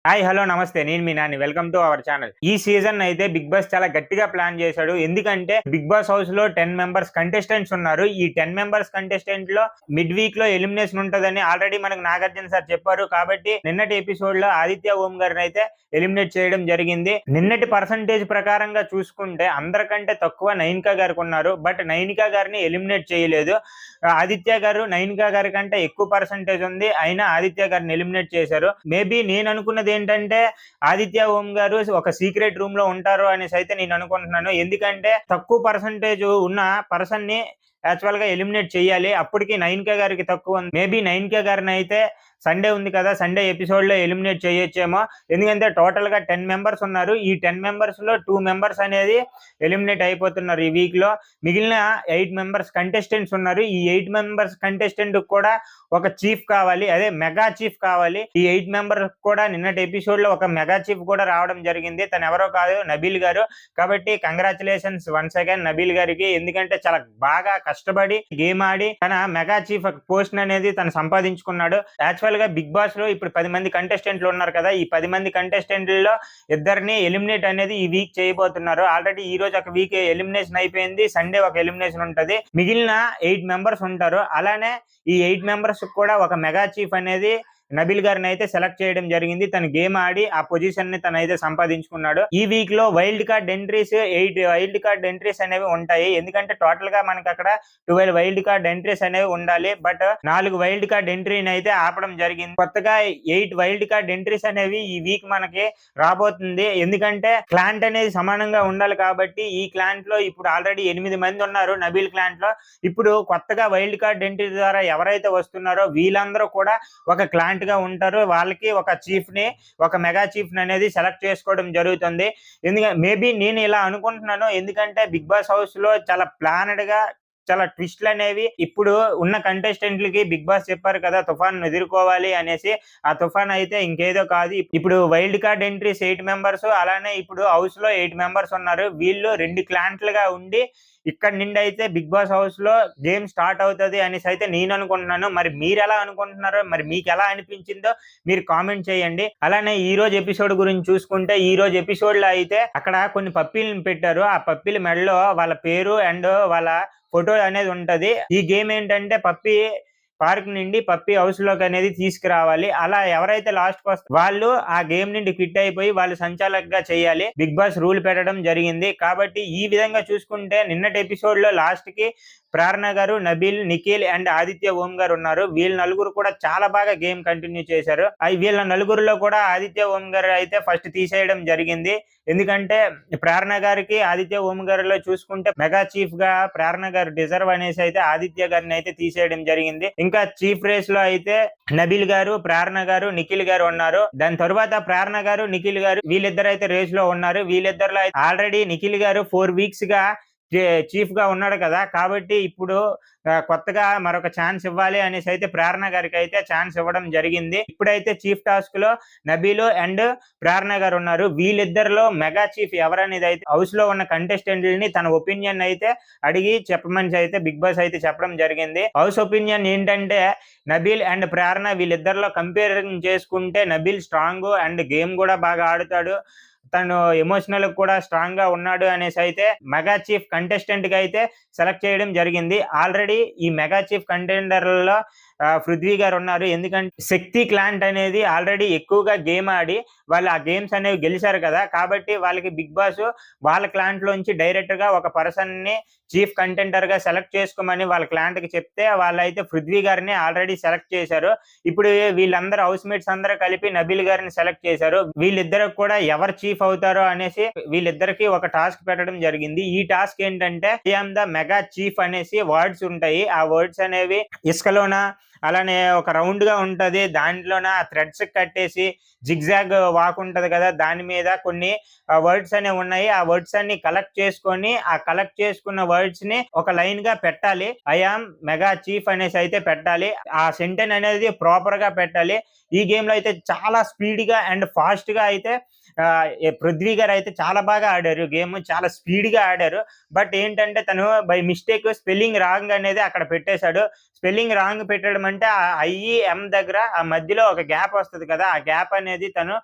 Hi hello నమస్తే నేను మీ Nani welcome to our channel. ఈ సీజన్ అయితే బిగ్ బాస్ చాలా గట్టిగా ప్లాన్ చేశాడు. ఎందుకంటే బిగ్ బాస్ హౌస్ లో 10 మెంబర్స్ కంటెస్టెంట్స్ ఉన్నారు. ఈ 10 మెంబర్స్ కంటెస్టెంట్ లో మిడ్ వీక్ లో ఎలిమినేషన్ ఉంటదని ఆల్రెడీ మనకు నాగార్జున సార్ చెప్పారు. కాబట్టి నిన్నటి ఎపిసోడ్ లో ఆదిత్య ఓం గారిని అయితే ఎలిమినేట్ చేయడం జరిగింది. నిన్నటి పర్సంటేజ్ ప్రకారంగా చూసుకుంటే అందరికంటే తక్కువ నైనికా గారికి ఉన్నారు. బట్ నైనికా గారిని ఎలిమినేట్ చేయలేదు. ఆదిత్య గారు నైనికా గారి కంటే ఎక్కువ పర్సంటేజ్ ఉంది, అయినా ఆదిత్య గారిని ఎలిమినేట్ చేశారు. మేబీ నేను అనుకున్నది ఏంటంటే ఆదిత్య ఓం గారు ఒక సీక్రెట్ రూమ్ లో ఉంటారు అనేసి అయితే నేను అనుకుంటున్నాను. ఎందుకంటే తక్కువ పర్సంటేజ్ ఉన్న పర్సన్ ని యాక్చువల్ గా ఎలిమినేట్ చేయాలి. అప్పటికి నైనికా గారికి తక్కువ ఉంది. మేబీ నైనికా గారిని అయితే సండే ఉంది కదా, సండే ఎపిసోడ్ లో ఎలిమినేట్ చేయొచ్చేమో. ఎందుకంటే టోటల్ గా 10 మెంబర్స్ ఉన్నారు. ఈ 10 మెంబర్స్ లో 2 మెంబర్స్ అనేది ఎలిమినేట్ అయిపోతున్నారు ఈ వీక్ లో. మిగిలిన 8 మెంబర్స్ కంటెస్టెంట్స్ ఉన్నారు. ఈ 8 మెంబర్స్ కంటెస్టెంట్ కూడా ఒక చీఫ్ కావాలి, అదే మెగా చీఫ్ కావాలి. ఈ 8 మెంబర్స్ కూడా నిన్నటి ఎపిసోడ్ లో ఒక మెగా చీఫ్ కూడా రావడం జరిగింది. తను ఎవరో కాదు, నబీల్ గారు. కాబట్టి కంగ్రాచులేషన్స్ వన్స్ అగైన్ నబీల్ గారికి. ఎందుకంటే చాలా బాగా కష్టపడి గేమ్ ఆడి తన మెగా చీఫ్ పోస్ట్ అనేది తను సంపాదించుకున్నాడు. యాక్చువల్ గా బిగ్ బాస్ లో ఇప్పుడు 10 మంది కంటెస్టెంట్లు ఉన్నారు కదా. ఈ 10 మంది కంటెస్టెంట్లలో ఇద్దరిని ఎలిమినేట్ అనేది ఈ వీక్ చేయబోతున్నారు. ఆల్రెడీ ఈ రోజు ఒక వీక్ ఎలిమినేషన్ అయిపోయింది. సండే ఒక ఎలిమినేషన్ ఉంటది. మిగిలిన 8 మెంబర్స్ ఉంటారు. అలానే ఈ 8 మెంబర్స్ కూడా ఒక మెగా చీఫ్ అనేది నబీల్ గారిని అయితే సెలెక్ట్ చేయడం జరిగింది. తన గేమ్ ఆడి ఆ పొజిషన్ ని తను అయితే సంపాదించుకున్నాడు. ఈ వీక్ లో wild card entries 8 wild card entries అనేవి ఉంటాయి. ఎందుకంటే టోటల్ గా మనకి అక్కడ 12 వైల్డ్ కార్డ్ ఎంట్రీస్ అనేవి ఉండాలి. బట్ 4 వైల్డ్ కార్డ్ ఎంట్రీని అయితే ఆపడం జరిగింది. కొత్తగా 8 వైల్డ్ కార్డ్ ఎంట్రీస్ అనేవి ఈ వీక్ మనకి రాబోతుంది. ఎందుకంటే క్లాంట్ అనేది సమానంగా ఉండాలి కాబట్టి ఈ క్లాంట్ లో ఇప్పుడు ఆల్రెడీ 8 మంది ఉన్నారు నబీల్ క్లాంట్ లో. ఇప్పుడు కొత్తగా వైల్డ్ కార్డ్ ఎంట్రీ ద్వారా ఎవరైతే వస్తున్నారో వీళ్ళందరూ కూడా ఒక క్లాంట్ గా ఉంటారు. వాళ్ళకి ఒక చీఫ్ ని, ఒక మెగా చీఫ్ ని అనేది సెలెక్ట్ చేసుకోవడం జరుగుతుంది. ఎందుకంటే మేబీ నేను ఇలా అనుకుంటున్నాను. ఎందుకంటే బిగ్ బాస్ హౌస్ లో చాలా ప్లానెడ్ గా చాలా ట్విస్ట్లు అనేవి ఇప్పుడు ఉన్న కంటెస్టెంట్లకి బిగ్ బాస్ చెప్పారు కదా తుఫాన్ ఎదుర్కోవాలి అనేసి. ఆ తుఫాన్ అయితే ఇంకేదో కాదు. ఇప్పుడు వైల్డ్ కార్డ్ ఎంట్రీస్ 8 మెంబర్స్, అలానే ఇప్పుడు హౌస్ లో 8 మెంబర్స్ ఉన్నారు. వీళ్ళు 2 క్లాంట్లుగా ఉండి ఇక్కడ నుండి అయితే బిగ్ బాస్ హౌస్ లో గేమ్ స్టార్ట్ అవుతుంది అనేసి అయితే నేను అనుకుంటున్నాను. మరి మీరు ఎలా అనుకుంటున్నారో, మరి మీకు ఎలా అనిపించిందో మీరు కామెంట్ చేయండి. అలానే ఈ రోజు ఎపిసోడ్ గురించి చూసుకుంటే, ఈ రోజు ఎపిసోడ్ లో అయితే అక్కడ కొన్ని పప్పీలను పెట్టారు. ఆ పప్పీల మెడలో వాళ్ళ పేరు అండ్ వాళ్ళ ఫోటో అనేది ఉంటది. ఈ గేమ్ ఏంటంటే పప్పీ పార్క్ నుండి పప్పీ హౌస్ లోకి అనేది తీసుకురావాలి. అలా ఎవరైతే లాస్ట్ కి వస్తారో వాళ్ళు ఆ గేమ్ నుండి క్విట్ అయిపోయి వాళ్ళు సంచాలకుగా చేయాలి. బిగ్ బాస్ రూల్ పెట్టడం జరిగింది. కాబట్టి ఈ విధంగా చూసుకుంటే నిన్నటి ఎపిసోడ్ లో లాస్ట్ కి ప్రేరణ గారు, నబీల్, నిఖిల్ అండ్ ఆదిత్య ఓం గారు ఉన్నారు. వీళ్ళ నలుగురు కూడా చాలా బాగా గేమ్ కంటిన్యూ చేశారు. వీళ్ళ నలుగురులో కూడా ఆదిత్య ఓం గారు అయితే ఫస్ట్ తీసేయడం జరిగింది. ఎందుకంటే ప్రేరణ గారికి ఆదిత్య ఓం గారిలో చూసుకుంటే మెగా చీఫ్ గా ప్రేరణ గారు డిజర్వ్ అనేసి అయితే ఆదిత్య గారిని అయితే తీసేయడం జరిగింది. ఇంకా చీఫ్ రేస్ లో అయితే నబీల్ గారు, ప్రేరణ గారు, నిఖిల్ గారు ఉన్నారు. దాని తర్వాత ప్రేరణ గారు, నిఖిల్ గారు వీళ్ళిద్దరు అయితే రేస్ లో ఉన్నారు. వీళ్ళిద్దరులో ఆల్రెడీ నిఖిల్ గారు 4 వీక్స్ గా చీఫ్ గా ఉన్నాడు కదా. కాబట్టి ఇప్పుడు కొత్తగా మరొక ఛాన్స్ ఇవ్వాలి అనేసి అయితే ప్రేరణ గారికి అయితే ఛాన్స్ ఇవ్వడం జరిగింది. ఇప్పుడైతే చీఫ్ టాస్క్ లో నబీలు అండ్ ప్రేరణ గారు ఉన్నారు. వీళ్ళిద్దరిలో మెగా చీఫ్ ఎవరనేది అయితే హౌస్ లో ఉన్న కంటెస్టెంట్లని తన ఒపీనియన్ అయితే అడిగి చెప్పమని అయితే బిగ్ బాస్ అయితే చెప్పడం జరిగింది. హౌస్ ఒపీనియన్ ఏంటంటే నబీల్ అండ్ ప్రేరణ వీళ్ళిద్దరిలో కంపారిజన్ చేసుకుంటే నబీల్ స్ట్రాంగ్ అండ్ గేమ్ కూడా బాగా ఆడుతాడు, తను ఎమోషనల్ కూడా స్ట్రాంగ్ గా ఉన్నాడు అనేసి అయితే మెగా చీఫ్ కంటెస్టెంట్ గా అయితే సెలెక్ట్ చేయడం జరిగింది. ఆల్రెడీ ఈ మెగా చీఫ్ కంటెండర్లలో పృథ్వీ గారు ఉన్నారు. ఎందుకంటే శక్తి క్లాంట్ అనేది ఆల్రెడీ ఎక్కువగా గేమ్ ఆడి వాళ్ళు ఆ గేమ్స్ అనేవి గెలిచారు కదా. కాబట్టి వాళ్ళకి బిగ్ బాస్ వాళ్ళ క్లాంట్ లోంచి డైరెక్ట్ గా ఒక పర్సన్ ని చీఫ్ కంటెండర్ గా సెలెక్ట్ చేసుకోమని వాళ్ళ క్లాంట్ కి చెప్తే వాళ్ళైతే పృథ్వీ గారిని ఆల్రెడీ సెలెక్ట్ చేశారు. ఇప్పుడు వీళ్ళందరూ హౌస్ మేట్స్ అందరూ కలిపి నబీల్ గారిని సెలెక్ట్ చేశారు. వీళ్ళిద్దరు కూడా ఎవరు చీఫ్ అవుతారో అనేసి వీళ్ళిద్దరికి ఒక టాస్క్ పెట్టడం జరిగింది. ఈ టాస్క్ ఏంటంటే I am the mega chief అనేసి వర్డ్స్ ఉంటాయి. ఆ వర్డ్స్ అనేవి ఇసుకలోన అలానే ఒక రౌండ్ గా ఉంటది. దాంట్లోన థ్రెడ్స్ కట్టేసి జిగ్జాగ్ వాక్ ఉంటది కదా, దాని మీద కొన్ని వర్డ్స్ అనేవి ఉన్నాయి. ఆ వర్డ్స్ అన్ని కలెక్ట్ చేసుకొని ఆ కలెక్ట్ చేసుకున్న వర్డ్స్ ని ఒక లైన్ గా పెట్టాలి. ఐ యామ్ మెగా చీఫ్ అనేసి అయితే పెట్టాలి. ఆ సెంటెన్స్ అనేది ప్రాపర్ గా పెట్టాలి. ఈ గేమ్ లో అయితే చాలా స్పీడ్ గా అండ్ ఫాస్ట్ గా అయితే పృథ్వీ గారు అయితే చాలా బాగా ఆడారు. గేమ్ చాలా స్పీడ్ గా ఆడారు. బట్ ఏంటంటే తను బై మిస్టేక్ స్పెల్లింగ్ రాంగ్ అనేది అక్కడ పెట్టేశాడు. స్పెల్లింగ్ రాంగ్ పెట్టడం అంటే ఆ ఐఈఎం దగ్గర ఆ మధ్యలో ఒక గ్యాప్ వస్తుంది కదా, ఆ గ్యాప్ అనేది అనేది తను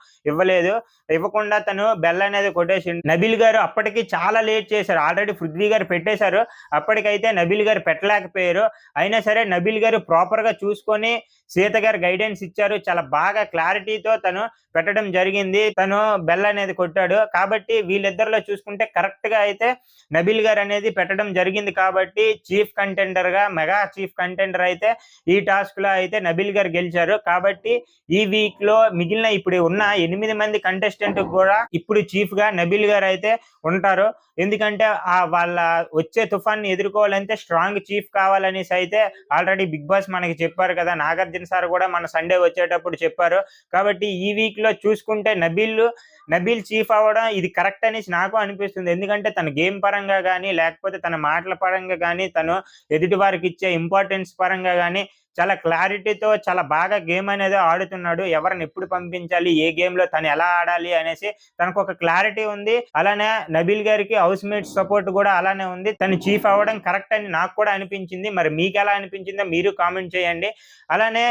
ఇవ్వకుండా తను బెల్ అనేది కొట్టేసిండు. నబీల్ గారు అప్పటికి చాలా లేట్ చేశారు. ఆల్రెడీ పృథ్వీ గారు పెట్టేశారు. అప్పటికైతే నబీల్ గారు పెట్టలేకపోయారు. అయినా సరే నబీల్ గారు ప్రాపర్ గా చూసుకొని సీత గారు గైడెన్స్ ఇచ్చారు. చాలా బాగా క్లారిటీతో తను పెట్టడం జరిగింది. తను బెల్ అనేది కొట్టాడు. కాబట్టి వీళ్ళిద్దరిలో చూసుకుంటే కరెక్ట్ గా అయితే నబీల్ గారు అనేది పెట్టడం జరిగింది. కాబట్టి చీఫ్ కంటెండర్ గా మెగా చీఫ్ కంటెండర్ అయితే ఈ టాస్క్ లో అయితే నబీల్ గారు గెలిచారు. కాబట్టి ఈ వీక్ లో మిగిలిన ఇప్పుడు ఉన్న 8 మంది కంటెస్టెంట్ కూడా ఇప్పుడు చీఫ్ గా నబీల్ గారు అయితే ఉంటారు. ఎందుకంటే వాళ్ళ వచ్చే తుఫాన్ని ఎదుర్కోవాలంటే స్ట్రాంగ్ చీఫ్ కావాలనేసి అయితే ఆల్రెడీ బిగ్ బాస్ మనకి చెప్పారు కదా. నాగార్జున సార్ కూడా మన సండే వచ్చేటప్పుడు చెప్పారు. కాబట్టి ఈ వీక్ లో చూసుకుంటే నబీల్ చీఫ్ అవ్వడం ఇది కరెక్ట్ అనేసి నాకు అనిపిస్తుంది. ఎందుకంటే తన గేమ్ పరంగా కానీ లేకపోతే తన మాటల పరంగా కానీ తను ఎదుటి వారికి ఇచ్చే ఇంపార్టెన్స్ పరంగా కానీ చాలా క్లారిటీతో చాలా బాగా గేమ్ అనేది ఆడుతున్నాడు. ఎవరిని ఎప్పుడు పంపించాలి, ఏ గేమ్ లో తను ఎలా ఆడాలి అనేసి తనకు ఒక క్లారిటీ ఉంది. అలానే నబీల్ గారికి హౌస్ మేట్స్ సపోర్ట్ కూడా అలానే ఉంది. తను చీఫ్ అవ్వడం కరెక్ట్ అని నాకు కూడా అనిపించింది. మరి మీకు ఎలా అనిపించిందో మీరు కామెంట్ చేయండి. అలానే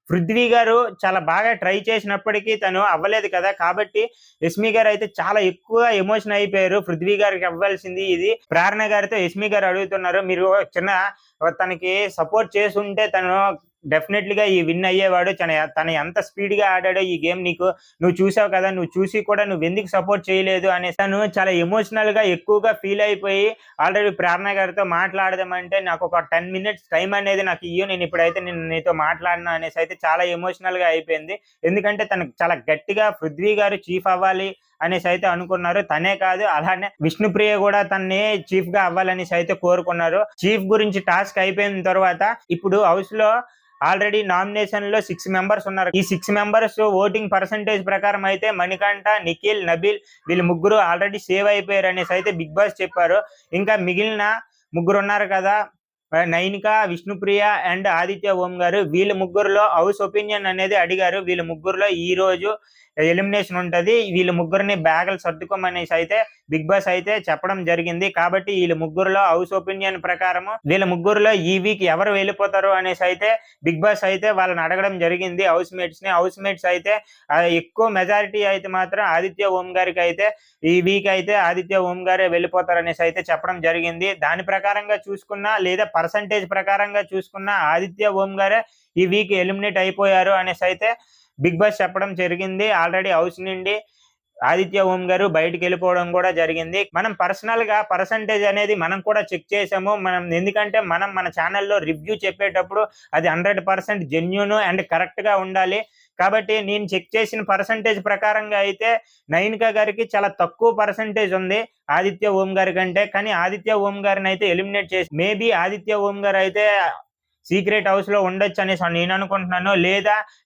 పృథ్వీ గారు చాలా బాగా ట్రై చేసినప్పటికీ తను అవ్వలేదు కదా. కాబట్టి యస్మి గారు అయితే చాలా ఎక్కువ ఎమోషన్ అయిపోయారు. పృథ్వీ గారికి అవ్వాల్సింది ఇది. ప్రేరణ గారితో యస్మి గారు అడుగుతున్నారు, మీరు తనకి సపోర్ట్ చేసి ఉంటే తను డెఫినెట్లీ గా ఈ విన్ అయ్యేవాడు. తను ఎంత స్పీడ్ గా ఆడాడో ఈ గేమ్ నువ్వు చూసావు కదా, నువ్వు చూసి కూడా నువ్వు ఎందుకు సపోర్ట్ చేయలేదు అనే తను చాలా ఎమోషనల్ గా ఎక్కువగా ఫీల్ అయిపోయి ఆల్రెడీ ప్రేరణ గారితో మాట్లాడదామంటే నాకు ఒక 10 minutes టైం అనేది నాకు ఇయ్యు, నేను ఇప్పుడైతే నీతో మాట్లాడినా అనేసి అయితే చాలా ఎమోషనల్ గా అయిపోయింది. ఎందుకంటే తనకు చాలా గట్టిగా పృథ్వీ గారు చీఫ్ అవ్వాలి అనేసి అయితే అనుకున్నారు. తనే కాదు అలానే విష్ణుప్రియ కూడా తన్ని చీఫ్ గా అవ్వాలనేసి అయితే కోరుకున్నారు. చీఫ్ గురించి టాస్క్ అయిపోయిన తర్వాత ఇప్పుడు హౌస్ లో ఆల్రెడీ నామినేషన్ లో 6 members ఉన్నారు. ఈ 6 members ఓటింగ్ పర్సంటేజ్ ప్రకారం అయితే మణికంఠ, నిఖిల్, నబీల్ వీళ్ళు ముగ్గురు ఆల్రెడీ సేవ్ అయిపోయారు అనేసి అయితే బిగ్ బాస్ చెప్పారు. ఇంకా మిగిలిన ముగ్గురు ఉన్నారు కదా, నైనిక, విష్ణుప్రియ అండ్ ఆదిత్య ఓం గారు, వీళ్ళ ముగ్గురులో హౌస్ ఒపీనియన్ అనేది అడిగారు. వీళ్ళ ముగ్గురులో ఈ రోజు ఎలిమినేషన్ ఉంటది. వీళ్ళ ముగ్గురిని బ్యాగులు సర్దుకోమనేసి అయితే బిగ్ బాస్ అయితే చెప్పడం జరిగింది. కాబట్టి వీళ్ళ ముగ్గురులో హౌస్ ఒపీనియన్ ప్రకారం వీళ్ళ ముగ్గురులో ఈ వీక్ ఎవరు వెళ్ళిపోతారు అనేసి అయితే బిగ్ బాస్ అయితే వాళ్ళని అడగడం జరిగింది హౌస్ మేట్స్ ని. హౌస్ మేట్స్ అయితే ఎక్కువ మెజారిటీ అయితే మాత్రం ఆదిత్య ఓం గారికి అయితే ఈ వీక్ అయితే ఆదిత్య ఓం గారే వెళ్ళిపోతారు అనేసి అయితే చెప్పడం జరిగింది. దాని ప్రకారంగా చూసుకున్నా లేదా పర్సంటేజ్ ప్రకారంగా చూసుకున్నా ఆదిత్య ఓం గారే ఈ వీక్ ఎలిమినేట్ అయిపోయారు అనేసి అయితే బిగ్ బాస్ చెప్పడం జరిగింది. ఆల్రెడీ హౌస్ నుండి ఆదిత్య ఓం గారు బయటకు వెళ్ళిపోవడం కూడా జరిగింది. మనం పర్సనల్ గా పర్సంటేజ్ అనేది మనం కూడా చెక్ చేసాము. ఎందుకంటే మన ఛానల్లో రివ్యూ చెప్పేటప్పుడు అది 100% జెన్యూన్ అండ్ కరెక్ట్ గా ఉండాలి. కాబట్టి నేను చెక్ చేసిన పర్సంటేజ్ ప్రకారంగా అయితే నైనిక గారికి చాలా తక్కువ పర్సంటేజ్ ఉంది ఆదిత్య ఓం గారి కంటే. కానీ ఆదిత్య ఓం గారిని అయితే ఎలిమినేట్ చేసి మేబీ ఆదిత్య ఓం గారు అయితే సీక్రెట్ హౌస్ లో ఉండొచ్చు అనేసి నేను అనుకుంటున్నాను.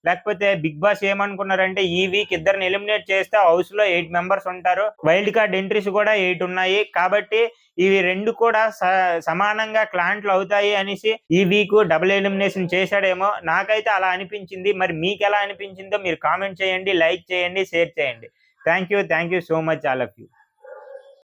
లేకపోతే బిగ్ బాస్ ఏమనుకున్నారంటే ఈ వీక్ ఇద్దరిని ఎలిమినేట్ చేస్తే హౌస్ లో 8 members ఉంటారు. వైల్డ్ కార్డ్ ఎంట్రీస్ కూడా 8 ఉన్నాయి. కాబట్టి ఇవి రెండు కూడా సమానంగా క్లాంట్లు అవుతాయి అనేసి ఈ వీక్ డబుల్ ఎలిమినేషన్ చేశాడేమో, నాకైతే అలా అనిపించింది. మరి మీకు ఎలా అనిపించిందో మీరు కామెంట్ చేయండి, లైక్ చేయండి, షేర్ చేయండి. Thank you so much all of you.